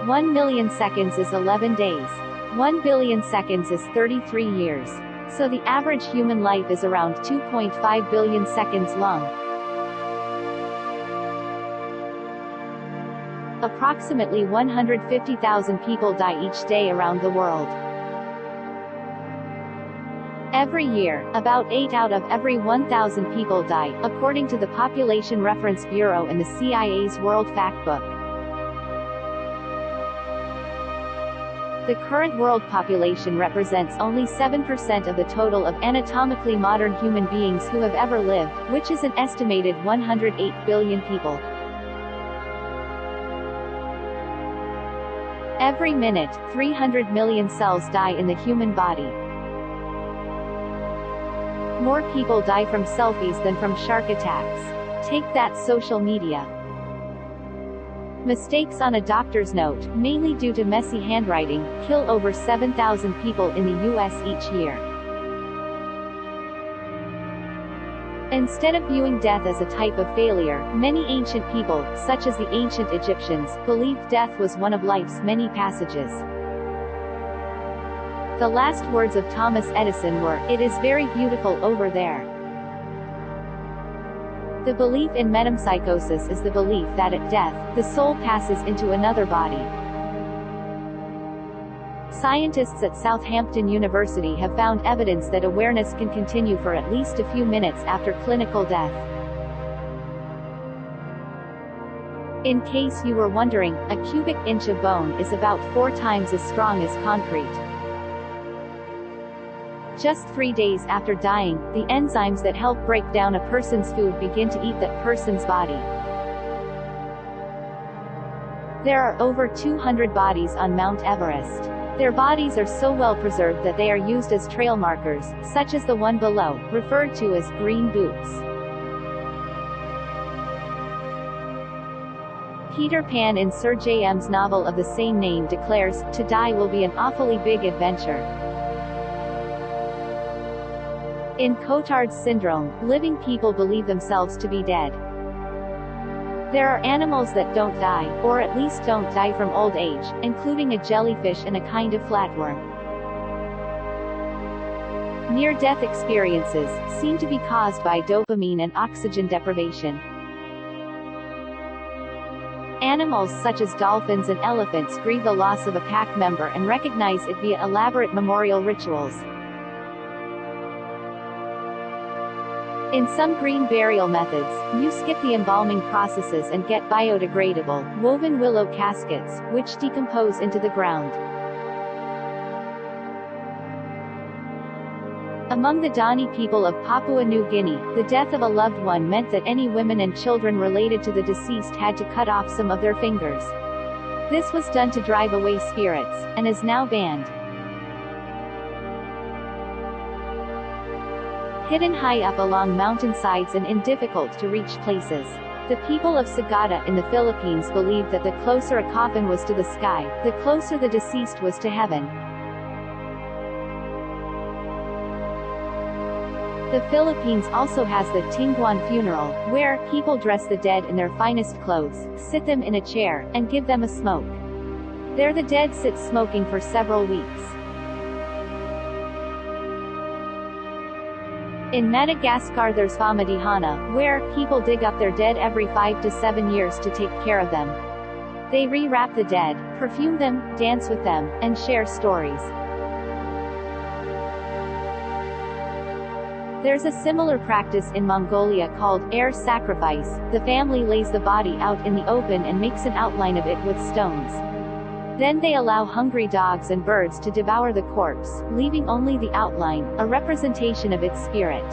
1 million seconds is 11 days. 1 billion seconds is 33 years. So the average human life is around 2.5 billion seconds long. Approximately 150,000 people die each day around the world. Every year, about 8 out of every 1,000 people die, according to the Population Reference Bureau and the CIA's World Factbook. The current world population represents only 7% of the total of anatomically modern human beings who have ever lived, which is an estimated 108 billion people. Every minute, 300 million cells die in the human body. More people die from selfies than from shark attacks. Take that, social media. Mistakes on a doctor's note, mainly due to messy handwriting, kill over 7,000 people in the U.S. each year. Instead of viewing death as a type of failure, many ancient people, such as the ancient Egyptians, believed death was one of life's many passages. The last words of Thomas Edison were, "It is very beautiful over there." The belief in metempsychosis is the belief that at death, the soul passes into another body. Scientists at Southampton University have found evidence that awareness can continue for at least a few minutes after clinical death. In case you were wondering, a cubic inch of bone is about 4 times as strong as concrete. Just 3 days after dying, the enzymes that help break down a person's food begin to eat that person's body. There are over 200 bodies on Mount Everest. Their bodies are so well preserved that they are used as trail markers, such as the one below, referred to as green boots. Peter Pan in Sir J.M.'s novel of the same name declares, "To die will be an awfully big adventure." In Cotard's syndrome, living people believe themselves to be dead. There are animals that don't die, or at least don't die from old age, including a jellyfish and a kind of flatworm. Near-death experiences seem to be caused by dopamine and oxygen deprivation. Animals such as dolphins and elephants grieve the loss of a pack member and recognize it via elaborate memorial rituals. In some green burial methods, you skip the embalming processes and get biodegradable, woven willow caskets, which decompose into the ground. Among the Dani people of Papua New Guinea, the death of a loved one meant that any women and children related to the deceased had to cut off some of their fingers. This was done to drive away spirits, and is now banned. Hidden high up along mountainsides and in difficult-to-reach places. The people of Sagada in the Philippines believed that the closer a coffin was to the sky, the closer the deceased was to heaven. The Philippines also has the Tinguan funeral, where people dress the dead in their finest clothes, sit them in a chair, and give them a smoke. There the dead sit smoking for several weeks. In Madagascar there's Famadihana, where people dig up their dead every 5 to 7 years to take care of them. They rewrap the dead, perfume them, dance with them, and share stories. There's a similar practice in Mongolia called air sacrifice. The family lays the body out in the open and makes an outline of it with stones. Then they allow hungry dogs and birds to devour the corpse, leaving only the outline, a representation of its spirit.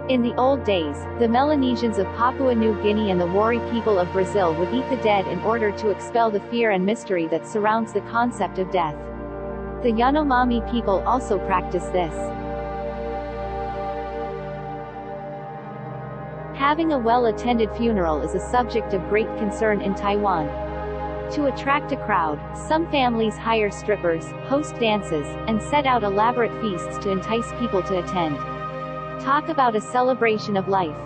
In the old days, the Melanesians of Papua New Guinea and the Wari people of Brazil would eat the dead in order to expel the fear and mystery that surrounds the concept of death. The Yanomami people also practice this. Having a well-attended funeral is a subject of great concern in Taiwan. To attract a crowd, some families hire strippers, host dances, and set out elaborate feasts to entice people to attend. Talk about a celebration of life.